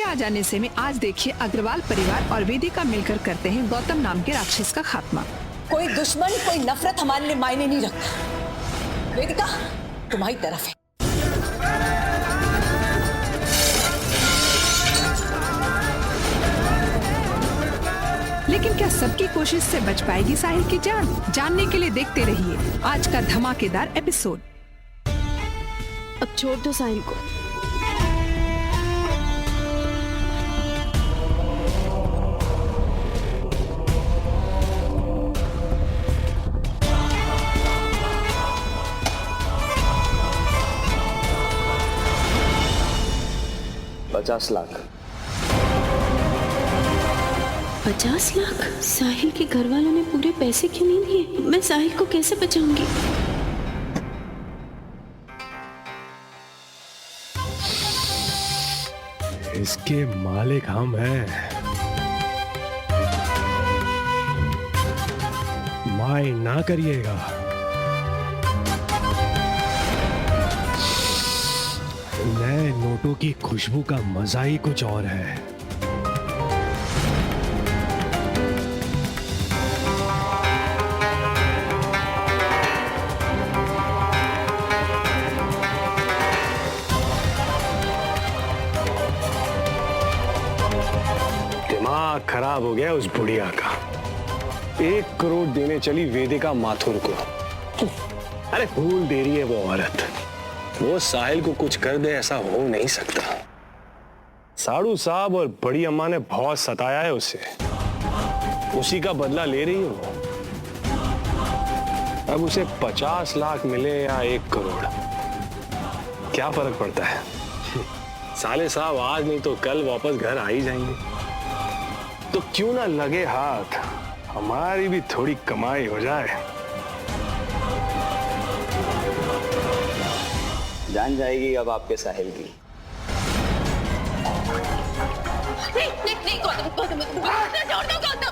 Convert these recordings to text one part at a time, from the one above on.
आ जाने से में आज देखिए अग्रवाल परिवार और वेदिका मिलकर करते हैं गौतम नाम के राक्षस का खात्मा। कोई दुश्मन कोई नफरत हमारे लिए मायने नहीं रखता। वेदिका तुम्हारी तरफ है। लेकिन क्या सबकी कोशिश से बच पाएगी साहिल की जान? जानने के लिए देखते रहिए आज का धमाकेदार एपिसोड। अब छोड़ दो साहिल को। $50 लाख। 50 लाख? साहिल के घर वालों ने पूरे पैसे क्यों नहीं दिए? मैं साहिल को कैसे बचाऊंगी? इसके मालिक हम हैं। माइंड ना करिएगा। नए नोटों की खुशबू का मजा ही कुछ और है। दिमाग खराब हो गया उस बुढ़िया का। 1 करोड़ देने चली वेदिका माथुर को। अरे भूल दे रही है वो औरत। वो साहिल को कुछ कर दे ऐसा हो नहीं सकता। साड़ू साहब और बड़ी अम्मा ने बहुत सताया है उसे। उसी का बदला ले रही है वो। अब उसे 50 लाख मिले या 1 करोड़, क्या फर्क पड़ता है? साले साहब आज नहीं तो कल वापस घर आ ही जाएंगे। तो क्यों ना लगे हाथ, हमारी भी थोड़ी कमाई हो जाए। जान जाएगी अब आपके साहिल की। नहीं गौतम गौतम छोड़ दो गौतम।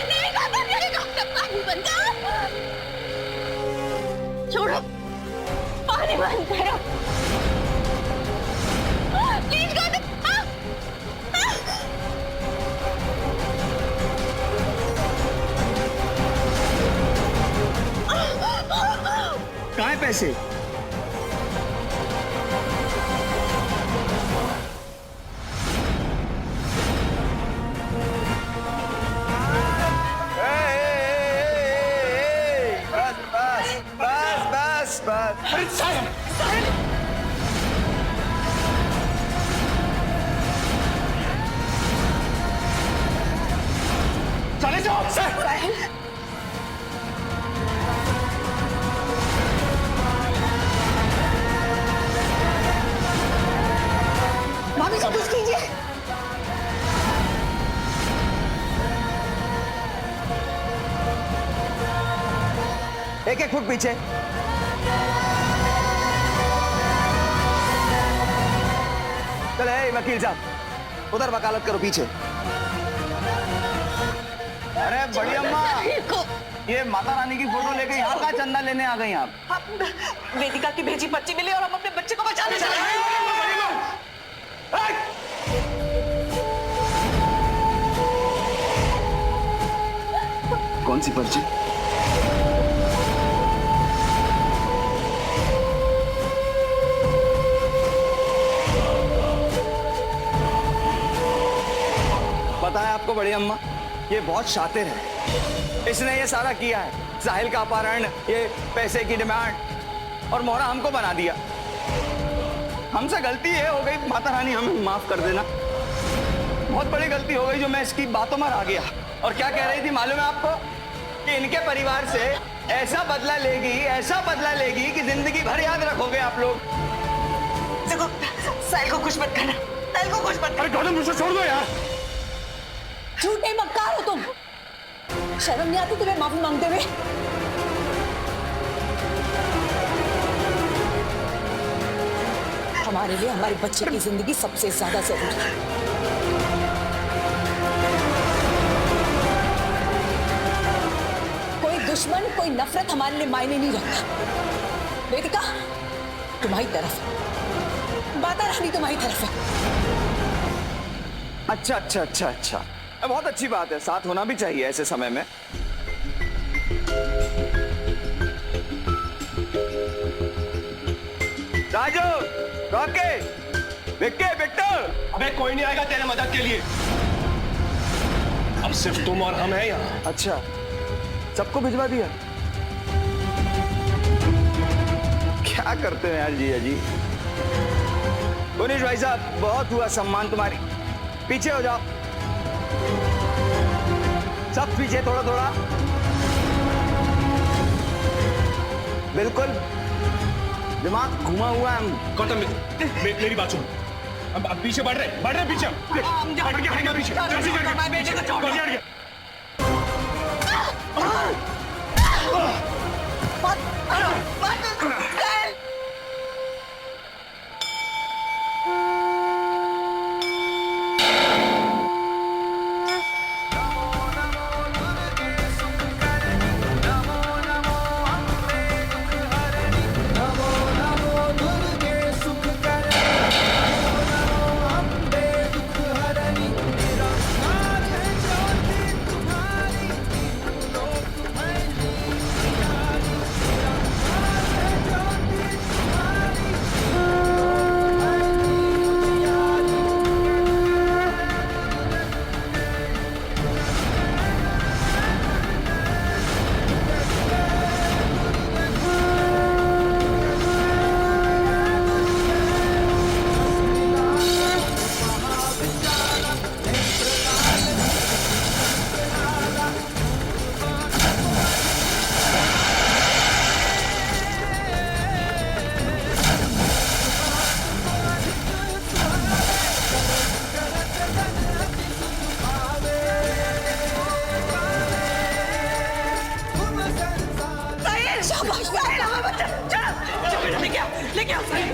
नहीं गौतम पानी बंद करो। छोड़ो पानी बंद करो प्लीज गौतम। कहाँ है पैसे? चले जाओ सर। भाभी जी कुछ कीजिए। एक फुट पीछे। चले वकील साहब उधर वकालत करो पीछे। अरे बड़ी अम्मा, ये माता रानी की फोटो लेके यहाँ का चंदा लेने आ गई आप? वेदिका की भेजी पर्ची मिली और हम अपने बच्चे को बचाने जा रहे हैं। कौन सी पर्ची? पता है आपको बड़ी अम्मा, ये बहुत शातिर है। इसने ये सारा किया है। साहिल का अपहरण, ये पैसे की डिमांड और मोहरा हमको बना दिया। हमसे गलती है हो गई, माता रानी हमें माफ कर देना। बहुत बड़ी गलती हो गई जो मैं इसकी बातों में आ गया। और क्या कह रही थी मालूम है आपको? कि इनके परिवार से ऐसा बदला लेगी कि जिंदगी भर याद रखोगे आप लोग। देखो साहिल को कुछ मत करना, साहिल को कुछ मत करना। अरे गौतम मुझसे छोड़ दो यार। झूठे मक्कार हो तुम। शर्म नहीं आती तुम्हें माफी मांगते हुए? हमारे लिए हमारे बच्चे की जिंदगी सबसे ज्यादा जरूरी है। कोई दुश्मन कोई नफरत हमारे लिए मायने नहीं रखता। वेदिका तुम्हारी तरफ माता रानी तुम्हारी तरफ है। अच्छा अच्छा अच्छा अच्छा, बहुत अच्छी बात है, साथ होना भी चाहिए ऐसे समय में। राजू, रॉके, विक्की, विक्टर। अबे कोई नहीं आएगा तेरे मदद के लिए, अब सिर्फ तुम और हम हैं यहाँ। अच्छा, सबको भिजवा दिया? क्या करते हैं यार जीजा जी। गुनीश भाई साहब, बहुत हुआ सम्मान तुम्हारी, पीछे हो जाओ, सब पीछे, थोड़ा थोड़ा, बिल्कुल दिमाग घुमा हुआ है। गौतम, मेरी बात सुन, अब पीछे बढ़ रहे पीछे, हट गया पीछे, हट गया। लेके आओ साहिल।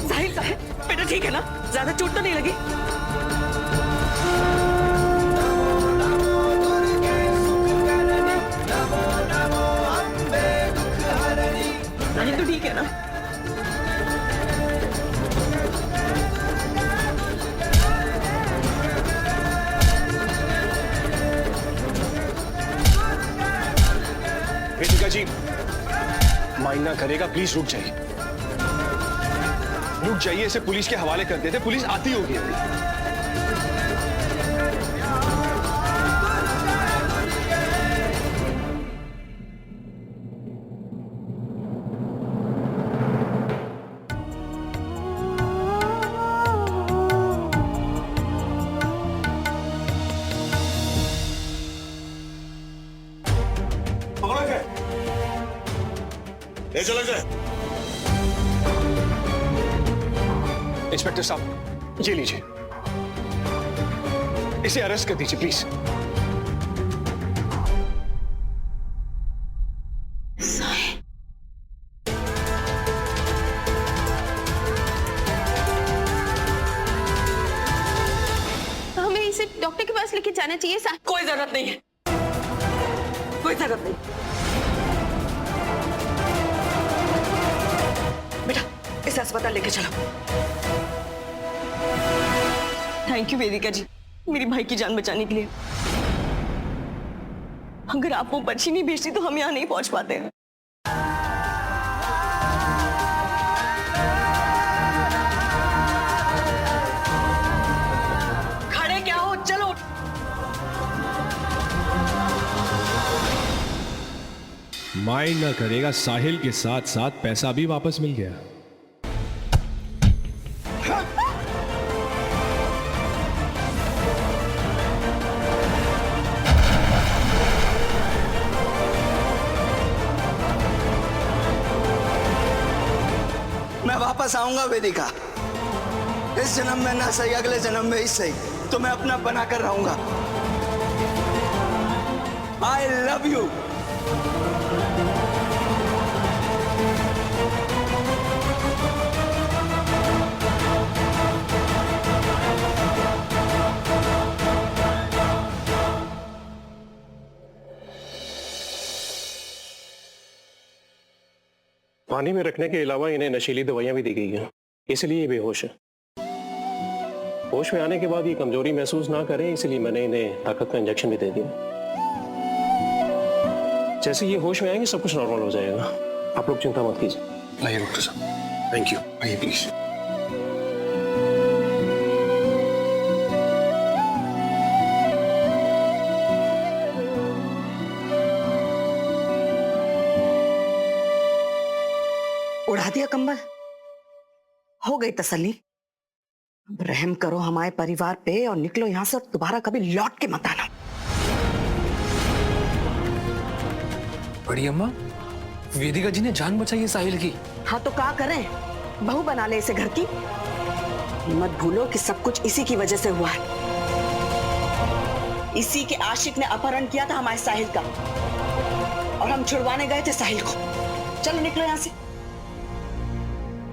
साहिल साहिल, बेटा ठीक है ना? ज्यादा चोट तो नहीं लगी? साहिल तो ठीक है ना? वेदिका जी, मायना करेगा, प्लीज रुक जाइए, रुक जाइए, इसे पुलिस के हवाले कर देते, पुलिस आती होगी अभी। ले चलो इसे। इंस्पेक्टर साहब, ये लीजिए, इसे अरेस्ट कर दीजिए प्लीज। हमें इसे डॉक्टर के पास लेके जाना चाहिए। कोई जरूरत नहीं है, कोई जरूरत नहीं। बेटा इसे अस्पताल लेके चलो। थैंक यू वेदिका जी, मेरी भाई की जान बचाने के लिए। अगर आप वो पर्ची नहीं भेजती तो हम यहाँ नहीं पहुंच पाते। खड़े क्या हो, चलो। माइंड न करेगा, साहिल के साथ साथ पैसा भी वापस मिल गया। मैं वापस आऊंगा वेदिका, इस जन्म में ना सही, अगले जन्म में ही सही, तो मैं अपना बना कर रहूंगा। I love you. पानी में रखने के अलावा इन्हें नशीली दवाइयां भी दी गई हैं, इसलिए ये बेहोश है। होश में आने के बाद ये कमजोरी महसूस ना करें, इसलिए मैंने इन्हें ताकत का इंजेक्शन भी दे दिया। जैसे ये होश में आएंगे सब कुछ नॉर्मल हो जाएगा, आप लोग चिंता मत कीजिए। नहीं डॉक्टर साहब, थैंक यू, आइए प्लीज। उड़ा दिया कंबल, हो गई तसल्ली। अब रहम करो हमारे परिवार पे और निकलो यहां से और दोबारा कभी लौट के मत आना। बड़ी अम्मा, वेदिका जी ने जान बचाई है साहिल की। हाँ तो क्या करें, बहू बना ले इसे घर की। मत भूलो कि सब कुछ इसी की वजह से हुआ है। इसी के आशिक ने अपहरण किया था हमारे साहिल का और हम छुड़वाने गए थे साहिल को। चलो निकलो यहाँ से।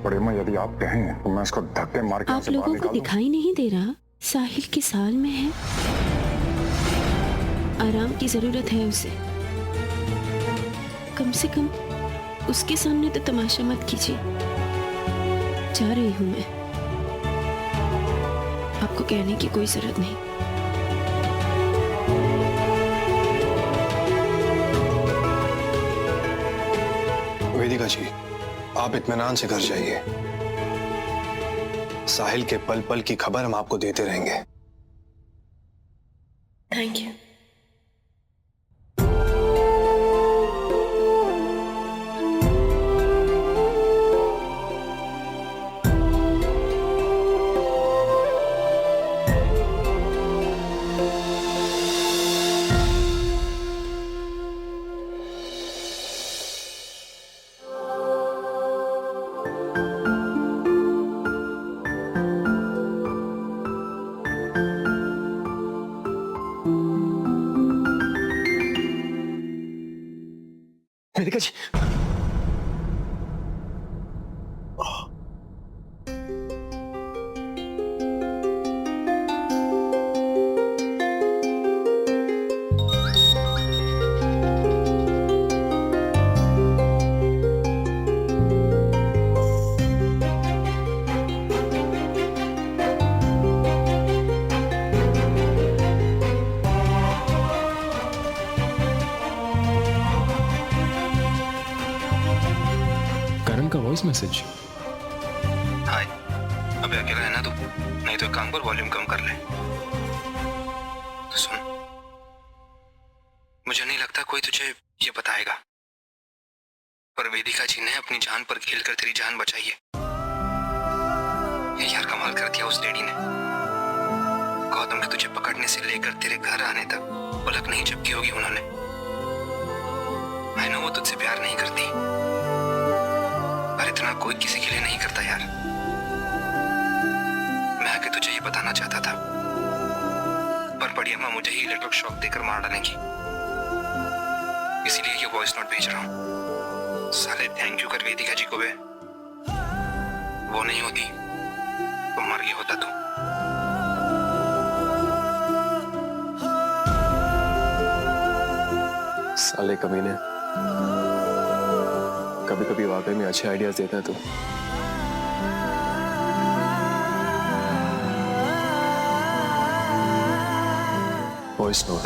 बड़ी अम्मा, यदि आप कहें तो मैं इसको धक्के मार के आप लोगों को दिखाई नहीं दे रहा साहिल किस हाल में है? आराम की जरूरत है उसे। कम से कम उसके सामने तो तमाशा मत कीजिए। जा रही हूं मैं, आपको कहने की कोई जरूरत नहीं। वेदिका जी, आप इत्मीनान से घर जाइए। साहिल के पल पल की खबर हम आपको देते रहेंगे। Thank you. वेदिका जी, करण का वॉइस मैसेज। हाय, अबे अकेला है ना तू? नहीं तो एक काम कर, वॉल्यूम कम कर ले। सुन, मुझे नहीं लगता कोई तुझे ये बताएगा, पर वेदिका जी ने अपनी जान पर खेलकर तेरी जान बचाई है। यार कमाल कर दिया उस लेडी ने। गौतम के तुझे पकड़ने से लेकर तेरे घर आने तक पलक नहीं झपकी होगी उन्होंने। आई नो वो तुझसे प्यार नहीं करती, पर इतना कोई किसी के लिए नहीं करता यार। मैं आके तुझे ये बताना चाहता था, पर बड़ी अम्मा मुझे ही इलेक्ट्रिक शॉक देकर मार डालेंगी, इसीलिए ये वॉइस नोट भेज रहा हूँ। साले थैंक यू कर वेदिका जी को बे, वो नहीं होती तो मर गया होता तू। साले कमीने, कभी कभी वाकई में अच्छे आइडियाज देता है तू। Voice note.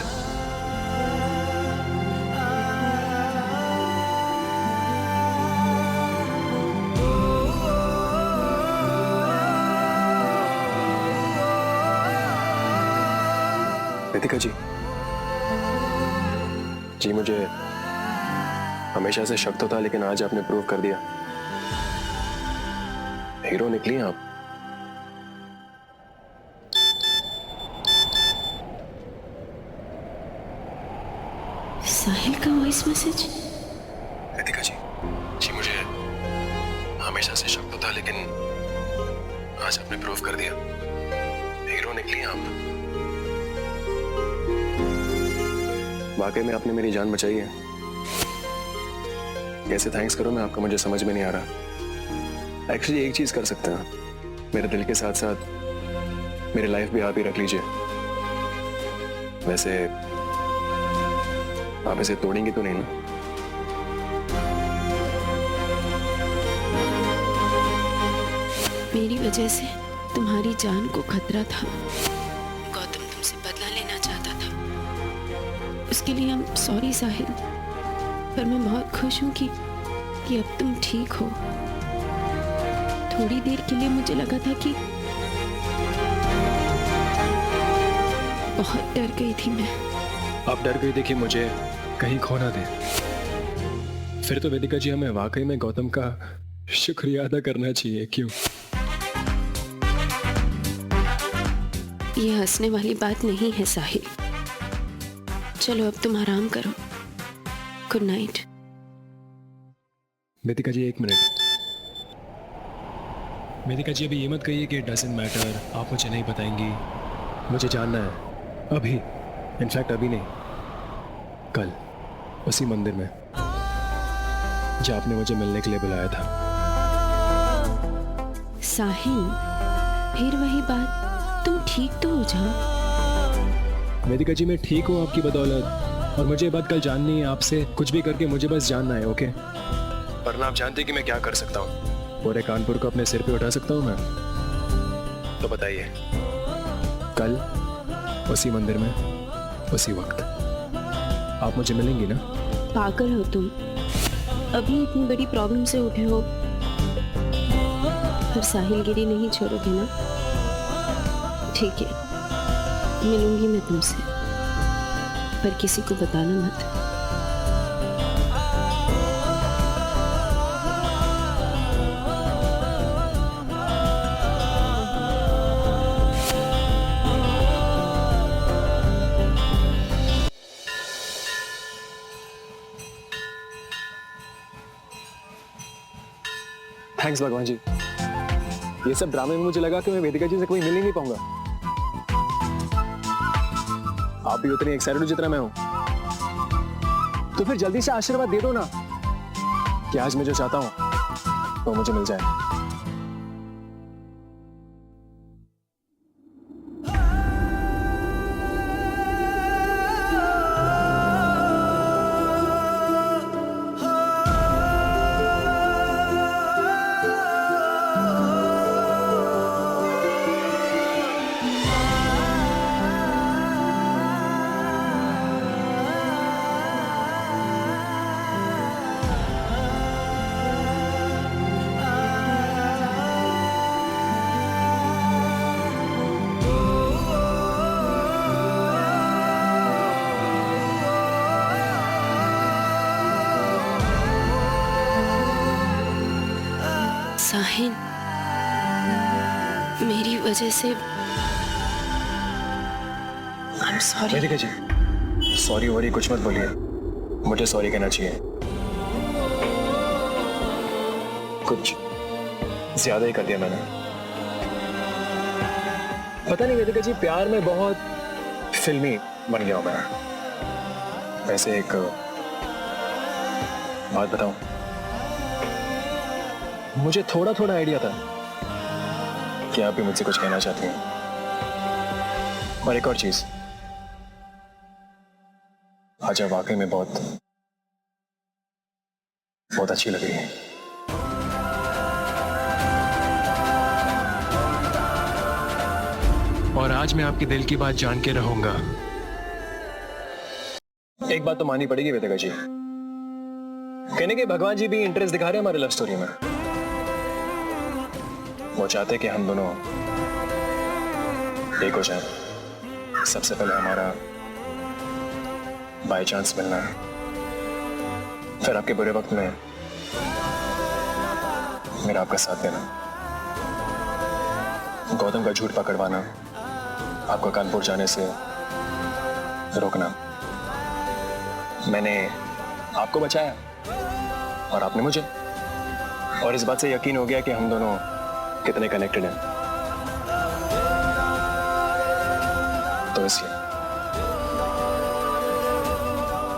वेदिका जी, मुझे हमेशा से शक तो था, लेकिन आज आपने प्रूव कर दिया। हीरो निकली आप। साहिल का वॉइस मैसेज। वेदिका जी, मुझे हमेशा से शक तो था, लेकिन आज आपने प्रूव कर दिया। हीरो निकली आप। वाकई में आपने मेरी जान बचाई है। कैसे थैंक्स करूं मैं आपका, मुझे समझ में नहीं आ रहा। एक्चुअली एक चीज कर सकते हैं, मेरे दिल के साथ साथ मेरी लाइफ भी आप ही रख लीजिए। वैसे आप इसे तोड़ेंगे तो नहीं ना? मेरी वजह से तुम्हारी जान को खतरा था। गौतम तुमसे बदला लेना चाहता था, उसके लिए हम सॉरी साहिल। पर मैं बहुत खुश हूँ कि अब तुम ठीक हो। थोड़ी देर के लिए मुझे लगा था कि बहुत डर गई थी मैं। आप डर गई थी कि मुझे कहीं खो ना दे। फिर तो वेदिका जी हमें वाकई में गौतम का शुक्रिया अदा करना चाहिए, क्यों? ये हंसने वाली बात नहीं है साहिल। चलो अब तुम आराम करो। Good night. Vedika ji 1 minute. Vedika ji अभी ये मत कहिए कि डजंट मैटर, आप मुझे नहीं बताएंगी। मुझे जानना है अभी, इनफैक्ट अभी नहीं, कल उसी मंदिर में जहाँ आपने मुझे मिलने के लिए बुलाया था। साहिल, फिर वही बात, तुम ठीक तो हो जाओ। वेदिका जी मैं ठीक हूँ आपकी बदौलत, और मुझे ये बात कल जाननी है आपसे। कुछ भी करके मुझे बस जानना है, ओके? वरना आप जानते हैं कि मैं क्या कर सकता हूँ। पूरे कानपुर को अपने सिर पे उठा सकता हूँ मैं। तो बताइए, कल उसी मंदिर में उसी वक्त आप मुझे मिलेंगी ना? पागल हो तुम? अभी इतनी बड़ी प्रॉब्लम से उठे हो, पर साहिलगिरी नहीं छोड़ोगे ना? ठीक है, मिलूंगी मैं तुमसे, पर किसी को बताना मत। थैंक्स भगवान जी। ये सब ड्रामे में मुझे लगा कि मैं वेदिका जी से कभी मिल ही नहीं पाऊंगा। आप भी उतनी एक्साइटेड हो जितना मैं हूं। तो फिर जल्दी से आशीर्वाद दे दो ना कि आज मैं जो चाहता हूं वो मुझे मिल जाए। साहिल, मेरी वजह से I'm sorry। Vedika ji, sorry worry कुछ मत बोलिए, मुझे सॉरी कहना चाहिए। कुछ ज्यादा ही कर दिया मैंने। पता नहीं वेदिका जी, प्यार में बहुत फिल्मी बन गया हूं मैं। वैसे एक बात बताऊं, मुझे थोड़ा थोड़ा आइडिया था कि आप भी मुझसे कुछ कहना चाहती हैं। और एक और चीज, आज आप वाकई में बहुत बहुत अच्छी लग रही है। और आज मैं आपके दिल की बात जान के रहूंगा। एक बात तो माननी पड़ेगी वेदिका जी, कहने के भगवान जी भी इंटरेस्ट दिखा रहे हैं हमारे लव स्टोरी में। वो चाहते कि हम दोनों एक हो जाए। सबसे पहले हमारा बाय चांस मिलना है, फिर आपके बुरे वक्त में मेरा आपका साथ देना, गौतम का झूठ पकड़वाना, आपको कानपुर जाने से रोकना। मैंने आपको बचाया और आपने मुझे, और इस बात से यकीन हो गया कि हम दोनों कितने कनेक्टेड हैं। तो इसलिए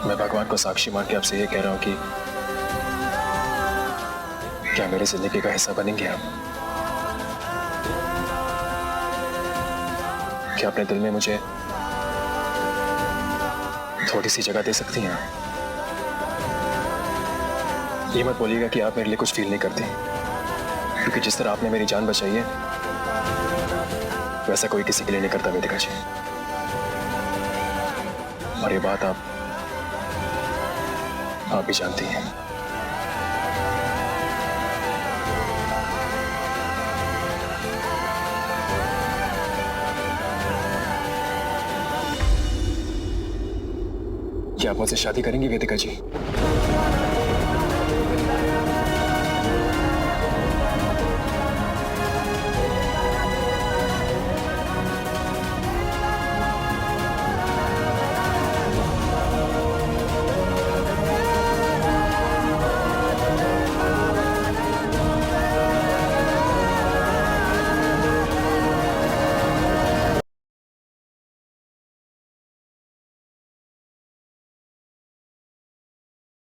मैं भगवान को साक्षी मान के आपसे ये कह रहा हूं कि क्या मेरी जिंदगी का हिस्सा बनेंगे आप? क्या अपने दिल में मुझे थोड़ी सी जगह दे सकती हैं? ये मत बोलिएगा कि आप मेरे लिए कुछ फील नहीं करती, क्योंकि जिस तरह आपने मेरी जान बचाई है वैसा कोई किसी के लिए नहीं करता वेदिका जी। और ये बात आप भी जानती हैं। क्या आप मुझसे शादी करेंगी वेदिका जी?